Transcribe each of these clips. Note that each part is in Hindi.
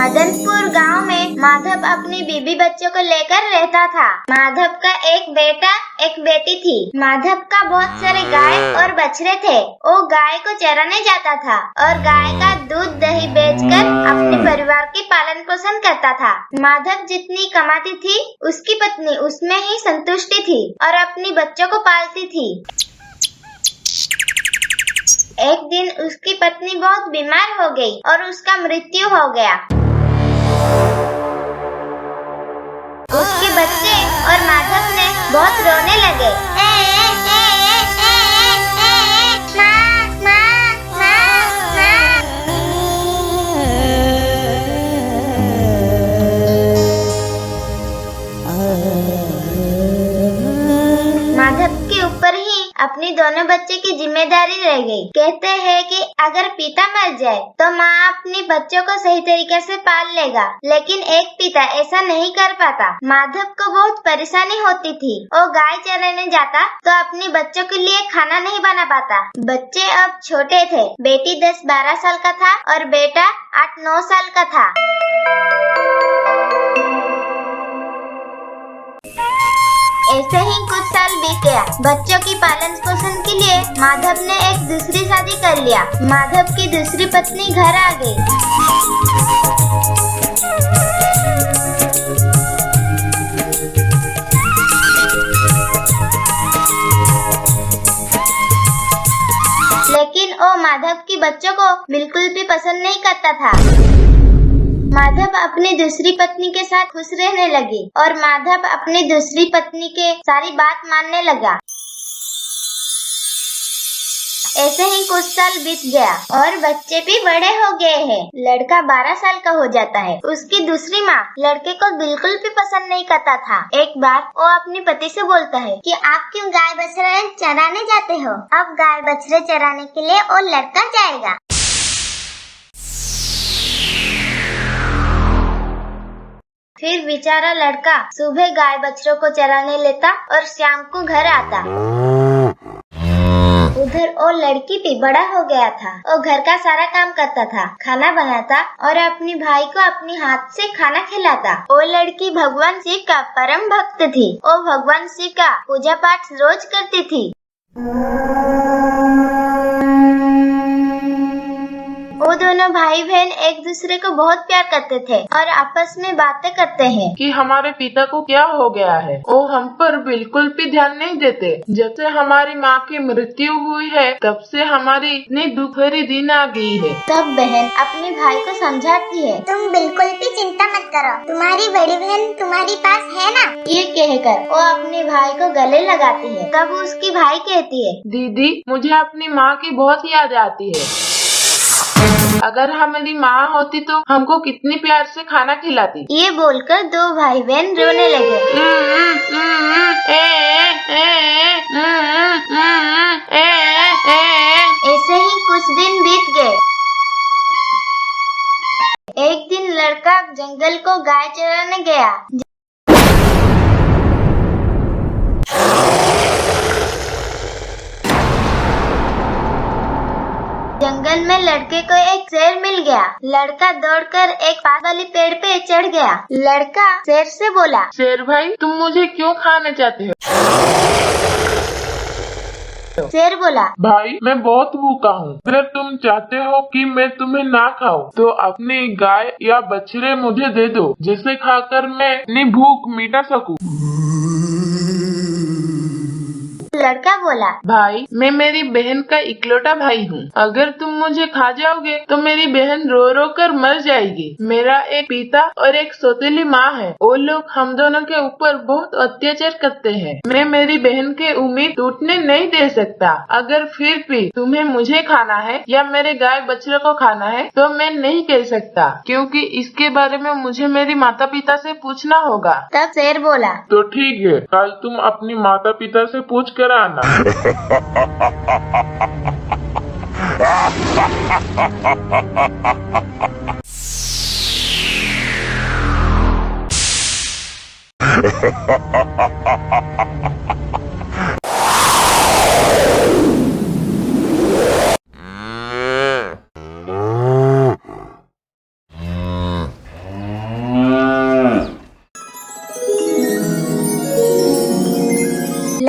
मदनपुर गांव में माधव अपनी बीबी बच्चों को लेकर रहता था। माधव का एक बेटा एक बेटी थी। माधव का बहुत सारे गाय और बछड़े थे। वो गाय को चराने जाता था और गाय का दूध दही बेचकर अपने परिवार की पालन पोषण करता था। माधव जितनी कमाती थी उसकी पत्नी उसमें ही संतुष्टि थी और अपनी बच्चों को पालती थी। एक दिन उसकी पत्नी बहुत बीमार हो गई और उसका मृत्यु हो गया। उसके बच्चे और माधव ने बहुत रोने लगे। माधव के ऊपर ही अपनी दोनों बच्चे की जिम्मेदारी रह गई। कहते हैं कि अगर पिता मर जाए तो माँ अपने बच्चों को सही तरीके से पाल लेगा, लेकिन एक पिता ऐसा नहीं कर पाता। माधव को बहुत परेशानी होती थी। वो गाय चराने जाता तो अपने बच्चों के लिए खाना नहीं बना पाता। बच्चे अब छोटे थे। बेटी 10-12 साल का था और बेटा 8-9 साल का था। ऐसे ही कुछ साल बीत गया। बच्चों की पालन पोषण के लिए माधव ने एक दूसरी शादी कर लिया। माधव की दूसरी पत्नी घर आ गई। लेकिन वो माधव की बच्चों को बिल्कुल भी पसंद नहीं करता था। माधव अपनी दूसरी पत्नी के साथ खुश रहने लगी और माधव अपनी दूसरी पत्नी के सारी बात मानने लगा। ऐसे ही कुछ साल बीत गया और बच्चे भी बड़े हो गए हैं। लड़का 12 साल का हो जाता है। उसकी दूसरी माँ लड़के को बिल्कुल भी पसंद नहीं करता था। एक बार वो अपने पति से बोलता है कि आप क्यों गाय बछड़े चराने जाते हो? अब गाय बछड़े चराने के लिए वो लड़का जाएगा। फिर बेचारा लड़का सुबह गाय बछड़ों को चराने लेता और शाम को घर आता। उधर वो लड़की भी बड़ा हो गया था। वो घर का सारा काम करता था, खाना बनाता और अपने भाई को अपने हाथ से खाना खिलाता। वो लड़की भगवान शिव का परम भक्त थी। वो भगवान शिव का पूजा पाठ रोज करती थी। वो दोनों भाई बहन एक दूसरे को बहुत प्यार करते थे और आपस में बातें करते हैं कि हमारे पिता को क्या हो गया है। वो हम पर बिल्कुल भी ध्यान नहीं देते। जब से हमारी माँ की मृत्यु हुई है तब से हमारी इतनी दुख भरी दिन आ गई है। तब बहन अपने भाई को समझाती है, तुम बिल्कुल भी चिंता मत करो, तुम्हारी बड़ी बहन तुम्हारे पास है ना। ये कहकर वो अपने भाई को गले लगाती है। तब उसकी भाई कहती है, दीदी मुझे अपनी माँ की बहुत याद आती है। अगर हमारी माँ होती तो हमको कितनी प्यार से खाना खिलाती। ये बोलकर दो भाई बहन रोने लगे। ऐसे ही कुछ दिन बीत गए। एक दिन लड़का जंगल को गाय चराने गया। जंगल में लड़के को एक शेर मिल गया। लड़का दौड़कर एक पास वाली पेड़ पे चढ़ गया। लड़का शेर से बोला, शेर भाई तुम मुझे क्यों खाना चाहते हो? शेर बोला, भाई मैं बहुत भूखा हूँ। अगर तुम चाहते हो कि मैं तुम्हें ना खाऊं तो अपनी गाय या बछड़े मुझे दे दो, जिसे खाकर मैं अपनी भूख मिटा सकूं। लड़का बोला, भाई मैं मेरी बहन का इकलौता भाई हूँ। अगर तुम मुझे खा जाओगे तो मेरी बहन रो रो कर मर जाएगी। मेरा एक पिता और एक सौतेली माँ है। वो लोग हम दोनों के ऊपर बहुत अत्याचार करते हैं। मैं मेरी बहन के उम्मीद टूटने नहीं दे सकता। अगर फिर भी तुम्हें मुझे खाना है या मेरे गाय बछड़े को खाना है तो मैं नहीं कह सकता, क्योंकि इसके बारे में मुझे मेरी माता पिता से पूछना होगा। तब शेर बोला, तो ठीक है, कल तुम अपनी माता पिता से पूछ कर आना।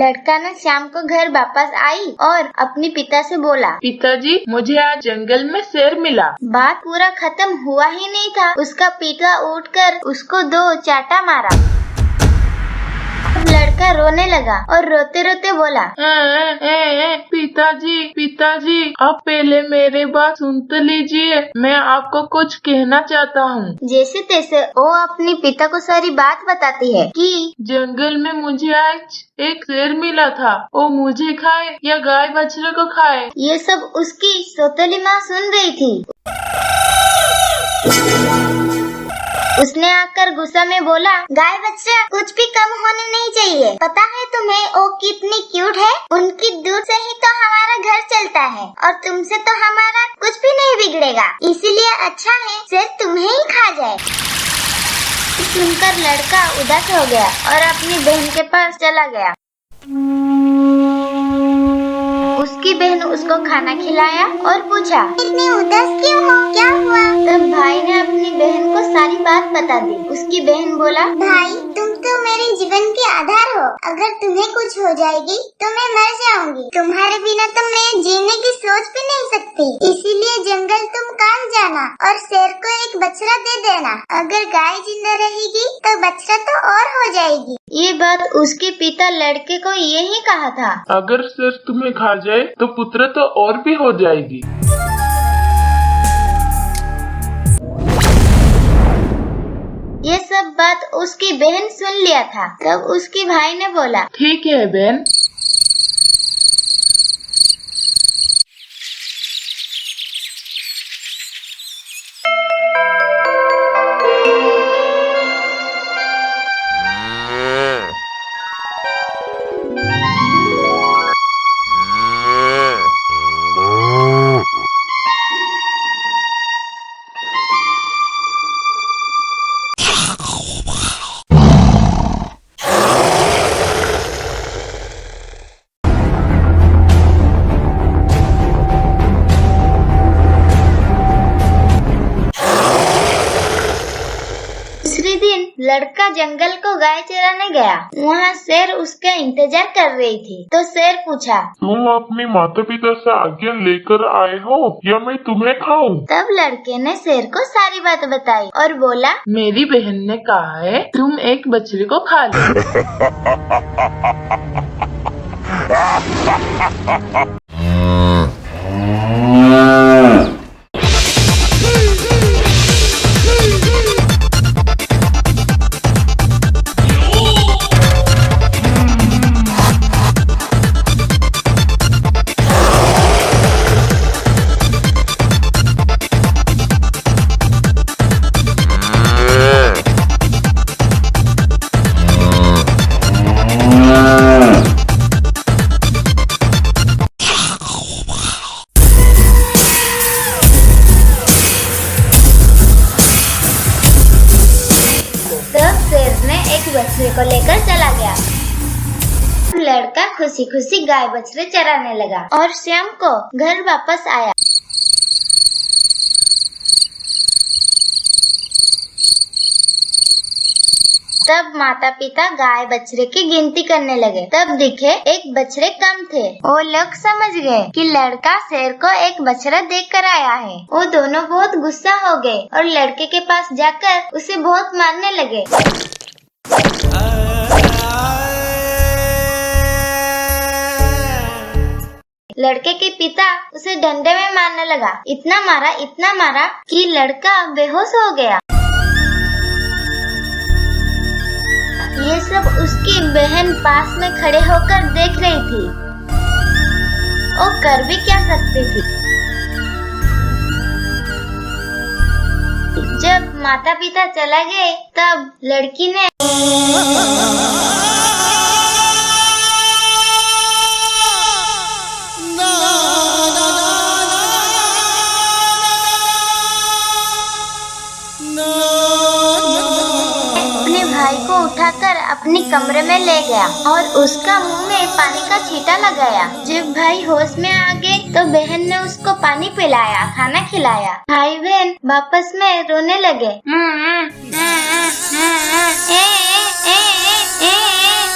लड़का ने शाम को घर वापस आई और अपने पिता से बोला, पिताजी, मुझे आज जंगल में शेर मिला। बात पूरा खत्म हुआ ही नहीं था, उसका पिता उठकर उसको 2 चाटा मारा। लड़का रोने लगा और रोते रोते बोला, पिताजी, पिताजी, आप पहले मेरे बात सुन तो लीजिए, मैं आपको कुछ कहना चाहता हूँ। जैसे तैसे वो अपने पिता को सारी बात बताती है कि जंगल में मुझे आज एक शेर मिला था, वो मुझे खाए या गाय बछड़े को खाए। ये सब उसकी सौतेली माँ सुन रही थी। उसने आकर गुस्सा में बोला, गाय बच्चा कुछ भी कम होने नहीं चाहिए। पता है तुम्हें वो कितनी क्यूट है? उनकी दूध से ही तो हमारा घर चलता है और तुमसे तो हमारा कुछ भी नहीं बिगड़ेगा। इसीलिए अच्छा है शेर तुम्हें ही खा जाए। सुनकर लड़का उदास हो गया और अपनी बहन के पास चला गया। उसकी बहन उसको खाना खिलाया और पूछा, इतने उदास क्यों हो? क्या हुआ? तब भाई ने अपनी बहन को सारी बात बता दी। उसकी बहन बोला, भाई तुम तो मेरे जीवन के आधार हो। अगर तुम्हें कुछ हो जाएगी तो मैं मर जाऊंगी। तुम्हारे बिना तो मैं जीने की सोच भी नहीं सकती। इसीलिए जंगल तुम काट जाना और शेर को एक बछड़ा दे देना। अगर गाय जिंदा रहेगी तो बछड़ा तो और हो जाएगी। ये बात उसके पिता लड़के को यही कहा था। अगर शेर तुम्हें खा जाए तो पुत्र तो और भी हो जाएगी। ये सब बात उसकी बहन सुन लिया था। तब उसके भाई ने बोला, ठीक है बहन। लड़का जंगल को गाय चराने गया। वहाँ शेर उसका इंतजार कर रही थी। तो शेर पूछा, तुम अपने माता पिता से आज्ञा लेकर आए हो या मैं तुम्हें खाऊं? तब लड़के ने शेर को सारी बात बताई और बोला, मेरी बहन ने कहा है तुम एक बछड़े को खा लो। बछड़े को लेकर चला गया। लड़का खुशी खुशी गाय बछड़े चराने लगा और शाम को घर वापस आया। तब माता पिता गाय बछड़े की गिनती करने लगे। तब दिखे एक बछड़े कम थे। वो लोग समझ गए कि लड़का शेर को एक बछड़ा देख कर आया है। वो दोनों बहुत गुस्सा हो गए और लड़के के पास जाकर उसे बहुत मारने लगे। लड़के के पिता उसे डंडे में मारने लगा। इतना मारा कि लड़का बेहोश हो गया। ये सब उसकी बहन पास में खड़े होकर देख रही थी। वो कर भी क्या सकती थी। जब माता पिता चला गए तब लड़की ने भाई को उठाकर अपने कमरे में ले गया और उसका मुंह में पानी का छींटा लगाया। जब भाई होश में आ गए तो बहन ने उसको पानी पिलाया, खाना खिलाया। भाई बहन वापस में रोने लगे।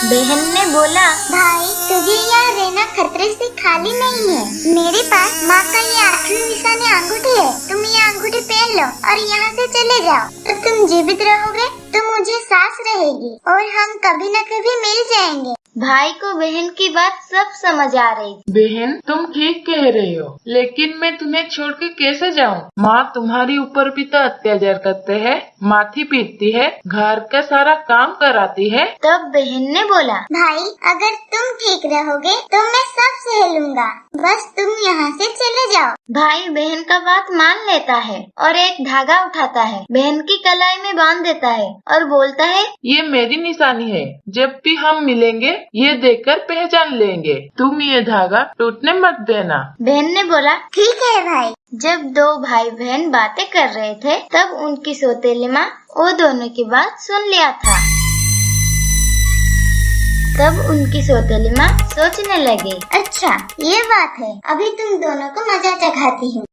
बहन ने बोला, भाई मुझे यहाँ रहना खतरे से खाली नहीं है। मेरे पास माँ का ये आखिरी निशानी अंगूठी है। तुम ये अंगूठी पहन लो और यहाँ से चले जाओ। तो तुम जीवित रहोगे तो मुझे सांस रहेगी और हम कभी न कभी मिल जाएंगे। भाई को बहन की बात सब समझ आ रही थी। बहन, तुम ठीक कह रही हो, लेकिन मैं तुम्हें छोड़ के कैसे जाऊँ? माँ तुम्हारी ऊपर भी तो अत्याचार करते हैं, माथी पीटती है, घर का सारा काम कराती है। तब बहन ने बोला, भाई अगर तुम ठीक रहोगे तो मैं सब सह लूंगा, बस तुम यहाँ से चले जाओ। भाई बहन का बात मान लेता है और एक धागा उठाता है, बहन की कलाई में बांध देता है और बोलता है, ये मेरी निशानी है, जब भी हम मिलेंगे ये देखकर पहचान लेंगे। तुम ये धागा टूटने मत देना। बहन ने बोला, ठीक है भाई। जब दो भाई बहन बातें कर रहे थे तब उनकी सौतेली माँ वो दोनों की बात सुन लिया था। तब उनकी सौतेली माँ सोचने लगी, अच्छा ये बात है, अभी तुम दोनों को मजा चखाती हूँ।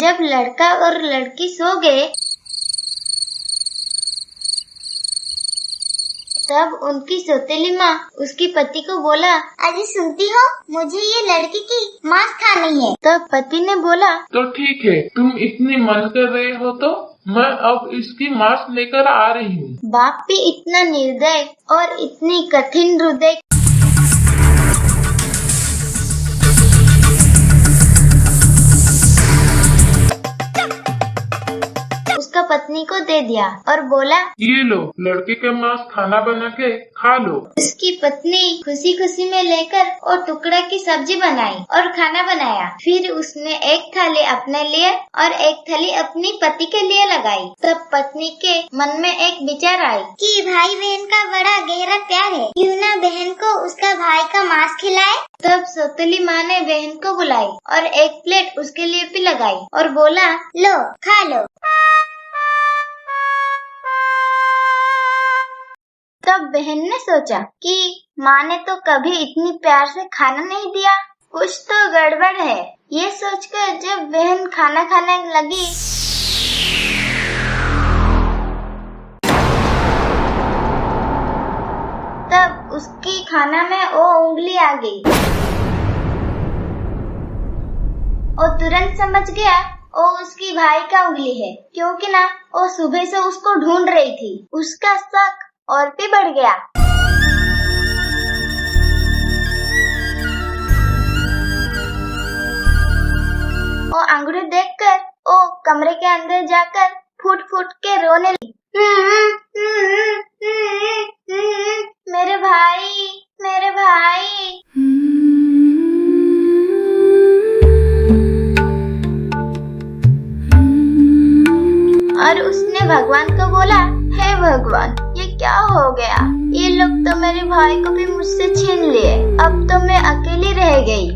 जब लड़का और लड़की सो गए तब उनकी सौतेली माँ उसकी पति को बोला, अजी सुनती हो, मुझे ये लड़की की मांस खानी है। तब पति ने बोला, तो ठीक है, तुम इतनी मन कर रहे हो तो मैं अब इसकी मांस लेकर आ रही हूँ। बाप भी इतना निर्दय और इतनी कठिन हृदय उसका पत्नी को दे दिया और बोला, ये लो, लड़के का मांस खाना बना के खा लो। उसकी पत्नी खुशी खुशी में लेकर और टुकड़े की सब्जी बनाई और खाना बनाया। फिर उसने एक थाली अपने लिए और एक थाली अपनी पति के लिए लगाई। तब पत्नी के मन में एक विचार आई कि भाई बहन का बड़ा गहरा प्यार है, क्यों ना बहन को उसका भाई का मांस खिलाए। तब सौतेली माँ ने बहन को बुलाई और एक प्लेट उसके लिए भी लगाई और बोला, लो खा लो। तब बहन ने सोचा कि माँ ने तो कभी इतनी प्यार से खाना नहीं दिया, कुछ तो गड़बड़ है। ये सोचकर जब बहन खाना खाने लगी तब उसकी खाना में वो उंगली आ गई। वो तुरंत समझ गया वो उसकी भाई का उंगली है, क्योंकि ना वो सुबह से उसको ढूंढ रही थी। उसका शक और भी बढ़ गया। वो अंगूठी देखकर वो कमरे के अंदर जाकर फूट फूट के रोने लगी। मेरे भाई, मेरे भाई। और उसने भगवान को बोला, हे भगवान, ये क्या हो गया? ये लोग तो मेरे भाई को भी मुझसे छीन लिए, अब तो मैं अकेली रह गई।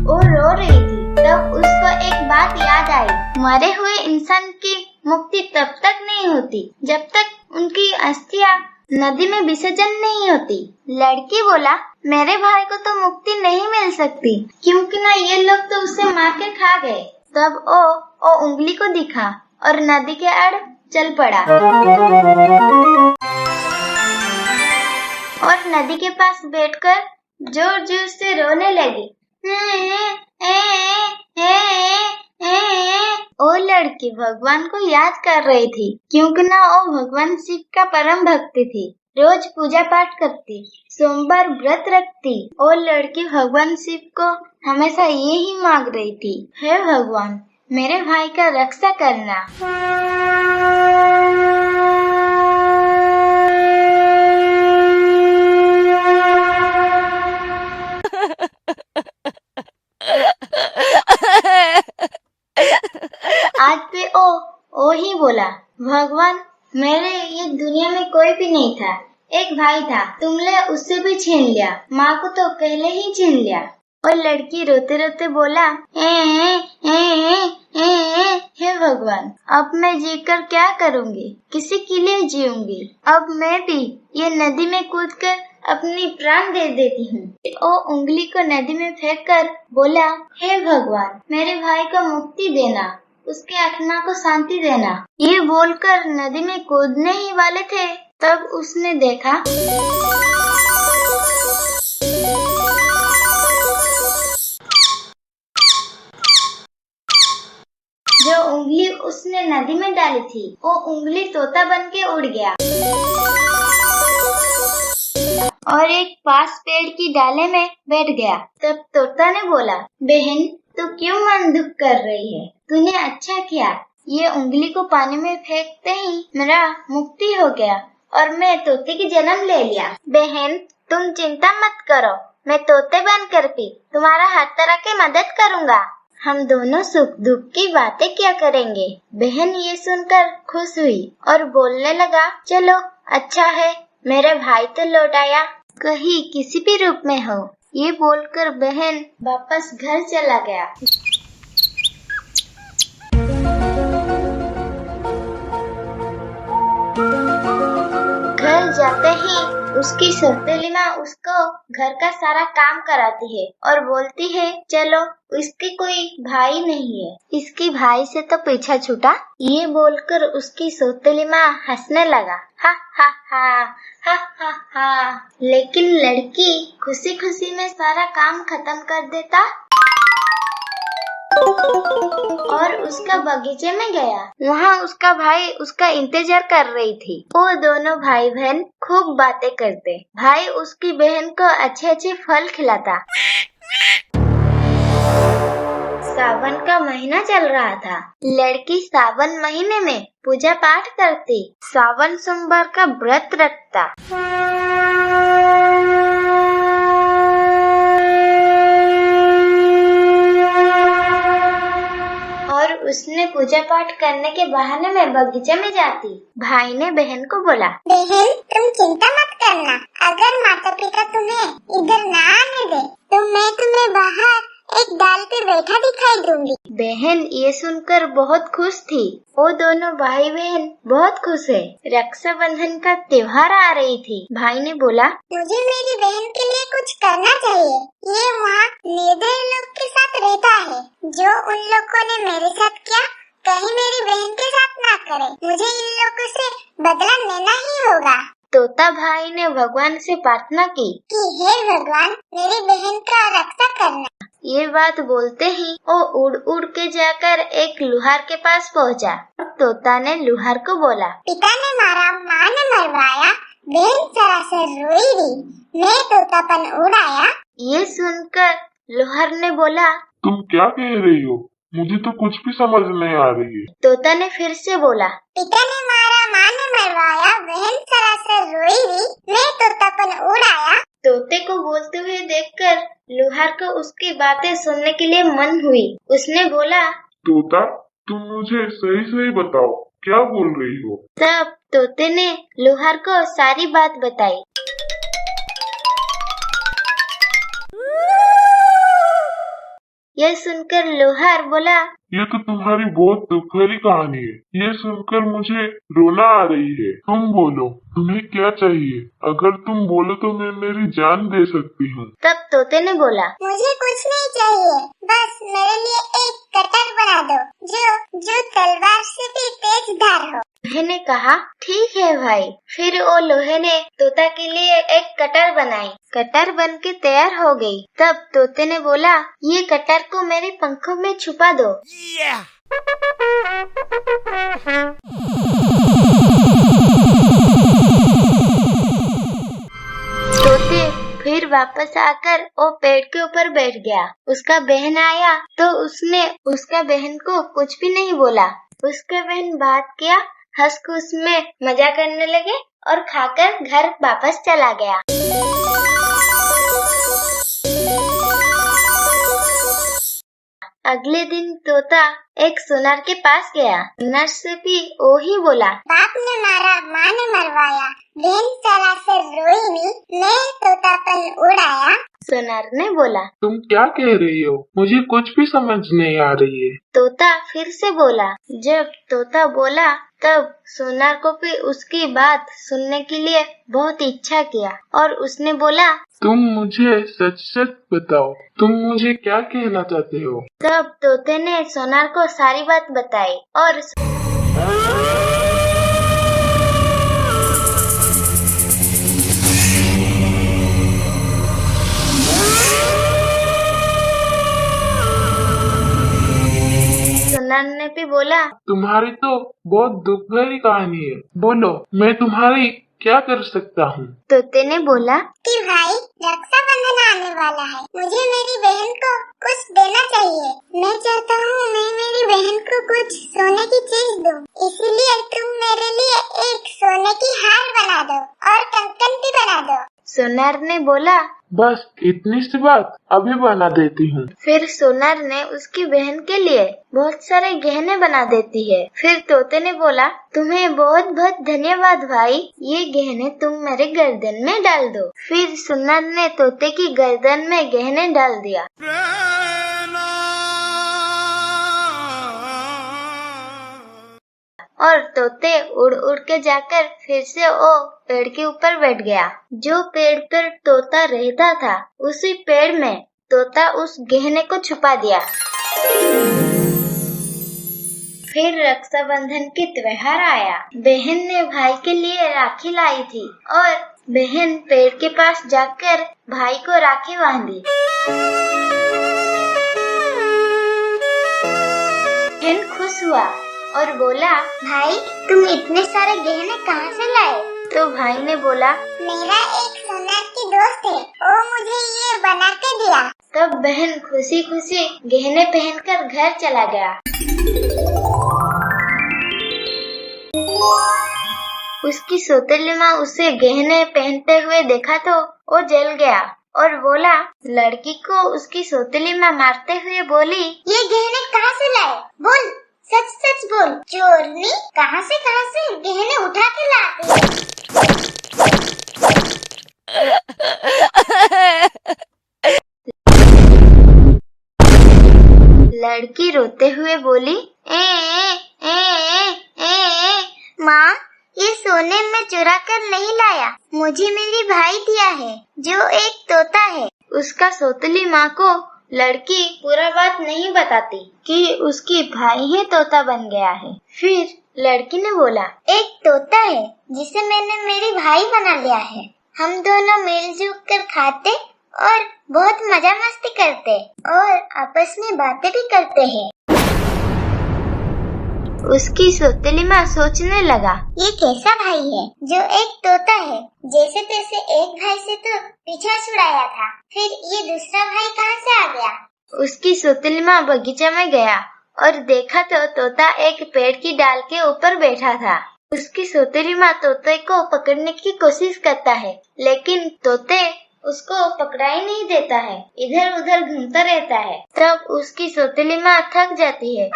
वो रो रही थी। तब उसको एक बात याद आई, मरे हुए इंसान की मुक्ति तब तक नहीं होती जब तक उनकी अस्थियां नदी में विसर्जन नहीं होती। लड़की बोला, मेरे भाई को तो मुक्ति नहीं मिल सकती, क्योंकि ना ये लोग तो उसे मार के खा गए। तब वो उंगली को दिखा और नदी के आड़ चल पड़ा और नदी के पास बैठकर जोर जोर से रोने लगी। वो लड़की भगवान को याद कर रही थी, क्योंकि ना वो भगवान शिव का परम भक्ति थी। रोज पूजा पाठ करती, सोमवार व्रत रखती। वो लड़की भगवान शिव को हमेशा ये ही मांग रही थी, हे भगवान, मेरे भाई का रक्षा करना। आज पे ओ ही बोला, भगवान, मेरे ये दुनिया में कोई भी नहीं था, एक भाई था, तुमने उससे भी छीन लिया, माँ को तो पहले ही छीन लिया। और लड़की रोते रोते बोला, हे भगवान, अब मैं जीकर क्या करूँगी, किसी के लिए जीऊंगी। अब मैं भी ये नदी में कूदकर अपनी प्राण दे देती हूँ। वो उंगली को नदी में फेंक कर बोला, हे भगवान, मेरे भाई को मुक्ति देना। उसके आत्मा को शांति देना। ये बोलकर नदी में कूदने ही वाले थे, तब उसने देखा जो उंगली उसने नदी में डाली थी, वो उंगली तोता बन के उड़ गया और एक पास पेड़ की डाले में बैठ गया। तब तोता ने बोला, बहन तू क्यों मन दुख कर रही है? तूने अच्छा किया, ये उंगली को पानी में फेंकते ही मेरा मुक्ति हो गया और मैं तोते की जन्म ले लिया। बहन तुम चिंता मत करो, मैं तोते बनकर भी तुम्हारा हर तरह की मदद करूँगा। हम दोनों सुख दुख की बातें क्या करेंगे। बहन ये सुनकर खुश हुई और बोलने लगा, चलो अच्छा है, मेरे भाई तो लौट आया, कहीं किसी भी रूप में हो। ये बोलकर बहन वापस घर चला गया। घर जाते ही उसकी सौतेली माँ उसको घर का सारा काम कराती है और बोलती है, चलो इसके कोई भाई नहीं है, इसके भाई से तो पीछा छूटा। ये बोलकर उसकी सौतेली माँ हंसने लगा, हा हा हा हा हा हा। लेकिन लड़की खुशी खुशी में सारा काम खत्म कर देता और उसका बगीचे में गया। वहाँ उसका भाई उसका इंतजार कर रही थी। वो दोनों भाई बहन खूब बातें करते। भाई उसकी बहन को अच्छे अच्छे फल खिलाता। सावन का महीना चल रहा था। लड़की सावन महीने में पूजा पाठ करती, सावन सोमवार का व्रत रखता। और उसने पूजा पाठ करने के बहाने में बगीचे में जाती। भाई ने बहन को बोला, बहन तुम चिंता मत करना, अगर माता पिता तुम्हें इधर न आने दे तो मैं तुम्हें बाहर एक डाल पे बैठा दिखाई दूंगी। बहन ये सुनकर बहुत खुश थी। वो दोनों भाई बहन बहुत खुश है। रक्षाबंधन का त्योहार आ रही थी। भाई ने बोला, मुझे मेरी बहन के लिए कुछ करना चाहिए। ये वहाँ निर्दयी लोग के साथ रहता है, जो उन लोगों ने मेरे साथ किया कहीं मेरी बहन के साथ ना करे। मुझे इन लोगों से बदला लेना ही होगा। तोता भाई ने भगवान से प्रार्थना की कि हे भगवान मेरी बहन का रक्षा करना। ये बात बोलते ही वो उड़ उड़ के जाकर एक लुहार के पास पहुंचा। तोता ने लुहार को बोला, पिता ने मारा, माँ ने मरवाया, बहन सरासर रोई रही, मैं तोतापन उड़ाया। ये सुनकर लुहार ने बोला, तुम क्या कह रही हो? मुझे तो कुछ भी समझ नहीं आ रही है। तोता ने फिर से बोला, पिता ने मारा, माँ ने मरवाया, बहन सरासर रोई रही, मैं तोतापन उड़ाया। तोते को बोलते हुए देखकर लुहार को उसकी बातें सुनने के लिए मन हुई। उसने बोला, तोता तुम मुझे सही सही बताओ, क्या बोल रही हो? तब तोते ने लुहार को सारी बात बताई। यह सुनकर लोहार बोला, ये तो तुम्हारी बहुत दुख भरी कहानी है। ये सुनकर मुझे रोना आ रही है। तुम बोलो, तुम्हें क्या चाहिए? अगर तुम बोलो तो मैं मेरी जान दे सकती हूँ। तब तोते ने बोला, मुझे कुछ नहीं चाहिए, बस मेरे लिए एक कटर बना दो जो तलवार से भी तेज धार हो। लोहे ने कहा, ठीक है भाई। फिर वो लोहे ने तोता के लिए एक कटर बनाई। कटर बन के तैयार हो गई। तब तोते ने बोला, ये कटर को मेरे पंखों में छुपा दो। तोते फिर वापस आकर वो पेड़ के ऊपर बैठ गया। उसका बहन आया तो उसने उसका बहन को कुछ भी नहीं बोला। उसका बहन बात किया, हंस खुश में मजा करने लगे और खाकर घर वापस चला गया। अगले दिन तोता एक सुनार के पास गया। सुनार से भी वो ही बोला, बाप ने मारा, माँ ने मरवाया, बहन सरासर रोई नहीं, मैं तोतापन उड़ाया। सुनार ने बोला, तुम क्या कह रही हो? मुझे कुछ भी समझ नहीं आ रही है। तोता फिर से बोला। जब तोता बोला तब सुनार को भी उसकी बात सुनने के लिए बहुत इच्छा किया और उसने बोला, तुम मुझे सच सच बताओ, तुम मुझे क्या कहना चाहते हो? तब तोते ने सोनार को को सारी बात बताई और सुनर ने भी बोला, तुम्हारी तो बहुत दुख भरी कहानी है, बोलो मैं तुम्हारी क्या कर सकता हूँ। तोते ने बोला, कि भाई रक्षाबंधन आने वाला है, मुझे मेरी बहन को कुछ देना चाहिए। मैं चाहता हूँ मैं मेरी बहन को कुछ सोने की चीज दूँ, इसीलिए तुम मेरे लिए एक सोने की हार बना दो और कंकन भी बना दो। सुनर ने बोला, बस इतनी सी बात, अभी बना देती हूँ। फिर सुनर ने उसकी बहन के लिए बहुत सारे गहने बना देती है। फिर तोते ने बोला, तुम्हें बहुत बहुत धन्यवाद भाई, ये गहने तुम मेरे गर्दन में डाल दो। फिर सुनर ने तोते की गर्दन में गहने डाल दिया। और तोते उड़ उड़ के जाकर फिर से वो पेड़ के ऊपर बैठ गया। जो पेड़ पर तोता रहता था, उसी पेड़ में तोता उस गहने को छुपा दिया। फिर रक्षाबंधन की त्योहार आया। बहन ने भाई के लिए राखी लाई थी और बहन पेड़ के पास जाकर भाई को राखी बांधी। बहन खुश हुआ और बोला, भाई तुम इतने सारे गहने कहाँ से लाए? तो भाई ने बोला, मेरा एक सुनर की दोस्त है, वो मुझे ये बना के दिया। तब बहन खुशी खुशी गहने पहनकर घर चला गया। उसकी सौतेली माँ उसे गहने पहनते हुए देखा तो वो जल गया और बोला, लड़की को उसकी सौतेली माँ मारते हुए बोली, ये गहने कहाँ से लाए? बोल, सच सच बोल। चोरनी कहाँ से गहने उठा के लाती है? लड़की रोते हुए बोली, माँ, ये सोने में चुरा कर नहीं लाया, मुझे मेरी भाई दिया है जो एक तोता है। उसका सौतेली माँ को लड़की पूरा बात नहीं बताती कि उसकी भाई ही तोता बन गया है। फिर लड़की ने बोला, एक तोता है जिसे मैंने मेरी भाई बना लिया है। हम दोनों मिलजुल कर खाते और बहुत मजा मस्ती करते और आपस में बातें भी करते हैं। उसकी सौतेली माँ सोचने लगा, ये कैसा भाई है जो एक तोता है? जैसे तैसे एक भाई से तो पीछा छुड़ाया था, फिर ये दूसरा भाई कहाँ से आ गया? उसकी सौतेली माँ बगीचा में गया और देखा तो तोता एक पेड़ की डाल के ऊपर बैठा था। उसकी सौतेली माँ तोते को पकड़ने की कोशिश करता है, लेकिन तोते उसको पकड़ा ही नहीं देता है, इधर उधर घूमता रहता है। तब उसकी सौतेली माँ थक जाती है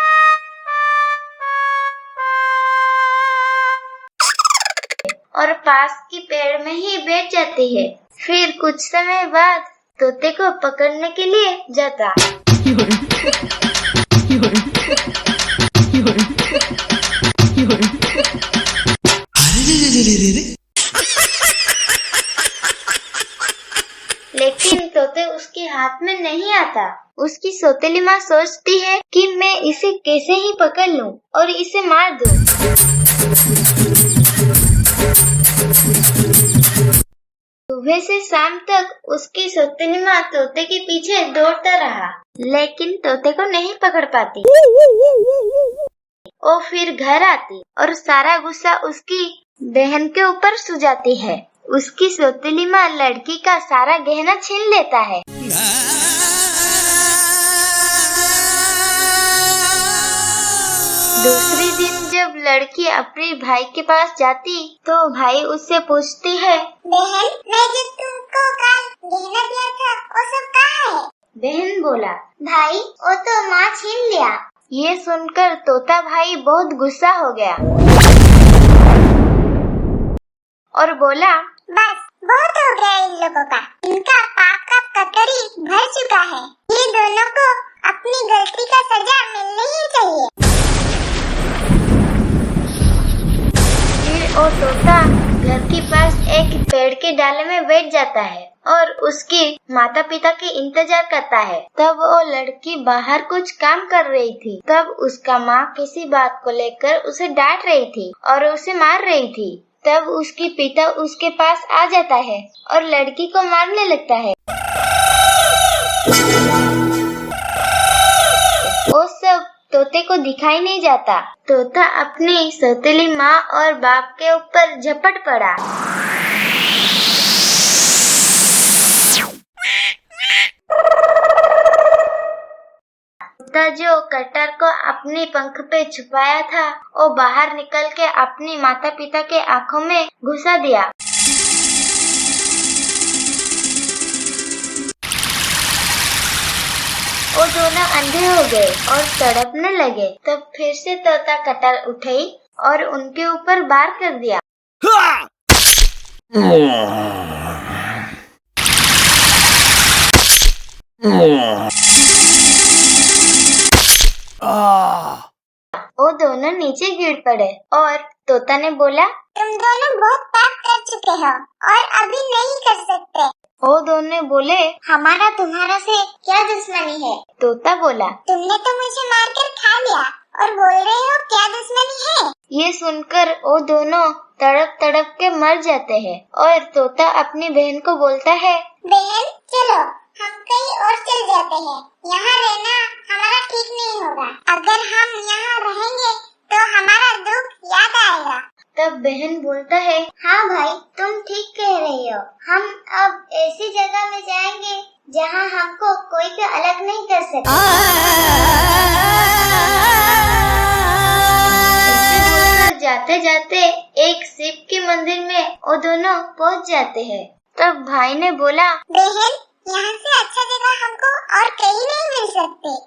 और पास की पेड़ में ही बैठ जाती है। फिर कुछ समय बाद तोते को पकड़ने के लिए जाता। लेकिन तोते उसके हाथ में नहीं आता। उसकी सौतेली माँ सोचती है कि मैं इसे कैसे ही पकड़ लूं और इसे मार दूं। सुबह से शाम तक उसकी सौतेली माँ तोते के पीछे दौड़ता रहा, लेकिन तोते को नहीं पकड़ पाती। वो फिर घर आती और सारा गुस्सा उसकी बहन के ऊपर सुझाती है। उसकी सौतेली माँ लड़की का सारा गहना छीन लेता है। दूसरी दिन जब लड़की अपने भाई के पास जाती तो भाई उससे पूछती है, बहन, मैं जो तुमको कल गहना दिया था वो सब कहाँ है? बहन बोला, भाई वो तो माँ छीन लिया। ये सुनकर तोता भाई बहुत गुस्सा हो गया और बोला, बस बहुत हो गया इन लोगों का, इनका पाप का कटोरी भर चुका है। ये दोनों को अपनी गलती का सजा मिलनी ही चाहिए। फिर वो तोता घर के पास एक पेड़ के डाले में बैठ जाता है और उसके माता पिता के इंतजार करता है। तब वो लड़की बाहर कुछ काम कर रही थी। तब उसका माँ किसी बात को लेकर उसे डांट रही थी और उसे मार रही थी। तब उसकी पिता उसके पास आ जाता है और लड़की को मारने लगता है। वो सब तोते को दिखाई नहीं जाता। तोता अपनी सौतेली माँ और बाप के ऊपर झपट पड़ा। तोता जो कटर को अपनी पंख पे छुपाया था, वो बाहर निकल के अपनी माता पिता के आँखों में घुसा दिया। वो दोनों अंधे हो गए और तड़पने लगे। तब फिर से तोता कटर उठाई और उनके ऊपर वार कर दिया। वो दोनों नीचे गिर पड़े और तोता ने बोला, तुम दोनों बहुत पाप कर चुके हो और अभी नहीं कर सकते। वो दोनों बोले, हमारा तुम्हारा से क्या दुश्मनी है? तोता बोला, तुमने तो मुझे मारकर खा लिया और बोल रहे हो क्या दुश्मनी है? ये सुनकर वो दोनों तड़प तड़प के मर जाते हैं और तोता अपनी बहन को बोलता है, बहन चलो हम कहीं और चल जाते हैं। यहाँ रहना हमारा ठीक नहीं होगा। अगर हम यहाँ रहेंगे तो हमारा दुख याद आएगा। तब बहन बोलता है, हाँ भाई तुम ठीक कह रही हो। हम अब ऐसी जगह में जाएंगे जहाँ हमको कोई भी अलग नहीं कर सकता। जाते जाते एक शिव के मंदिर में वो दोनों पहुँच जाते हैं। तब भाई ने बोला, बहन यहाँ से अच्छा जगह हमको और कहीं नहीं मिल सकती।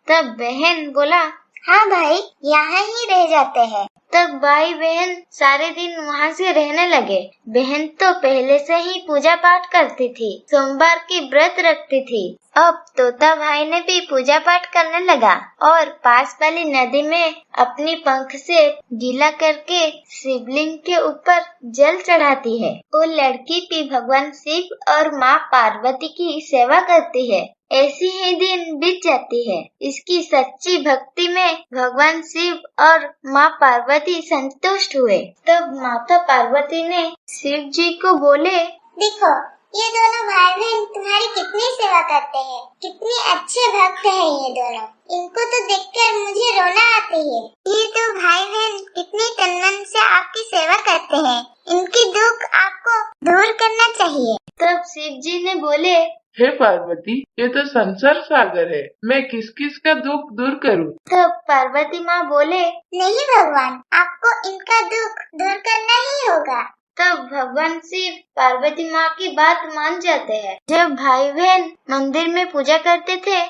तब बहन बोला, हाँ भाई यहाँ ही रह जाते हैं। तब भाई बहन सारे दिन वहाँ से रहने लगे। बहन तो पहले से ही पूजा पाठ करती थी, सोमवार की व्रत रखती थी। अब तोता भाई ने भी पूजा पाठ करने लगा और पास वाली नदी में अपनी पंख से गीला करके शिवलिंग के ऊपर जल चढ़ाती है। वो लड़की भी भगवान शिव और माँ पार्वती की सेवा करती है। ऐसी ही दिन बीत जाती है। इसकी सच्ची भक्ति में भगवान शिव और माँ पार्वती संतुष्ट हुए। तब माता पार्वती ने शिव जी को बोले, देखो ये दोनों भाई बहन तुम्हारी कितनी सेवा करते हैं, कितने अच्छे भक्त हैं ये दोनों। इनको तो देखकर मुझे रोना आती है। ये तो भाई बहन कितनी तन मन से आपकी सेवा करते हैं। इनकी दुख आपको दूर करना चाहिए। तब शिव जी ने बोले, हे पार्वती, ये तो संसार सागर है, मैं किस किस का दुख दूर करूं? तब पार्वती माँ बोले, नहीं भगवान, आपको इनका दुख दूर करना ही होगा। तब भगवान शिव पार्वती माँ की बात मान जाते हैं। जब भाई बहन मंदिर में पूजा करते थे,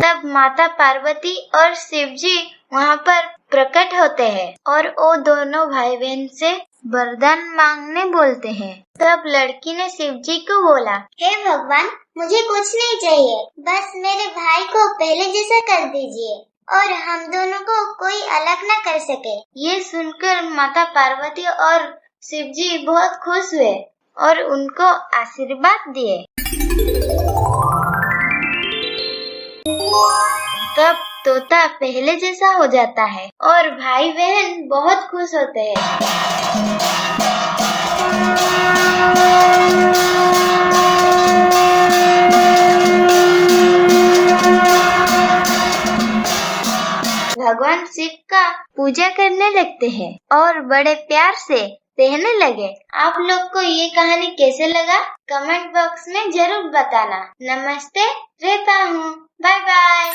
तब माता पार्वती और शिव जी वहाँ पर प्रकट होते हैं और वो दोनों भाई बहन से वरदान मांगने बोलते हैं। तब लड़की ने शिव जी को बोला, हे भगवान, मुझे कुछ नहीं चाहिए, बस मेरे भाई को पहले जैसा कर दीजिए और हम दोनों को कोई अलग न कर सके। ये सुनकर माता पार्वती और शिव जी बहुत खुश हुए और उनको आशीर्वाद दिए। तब तोता पहले जैसा हो जाता है और भाई बहन बहुत खुश होते हैं। भगवान शिव का पूजा करने लगते हैं और बड़े प्यार से रहने लगे। आप लोग को ये कहानी कैसे लगा कमेंट बॉक्स में जरूर बताना। नमस्ते, रहता हूँ, बाय बाय।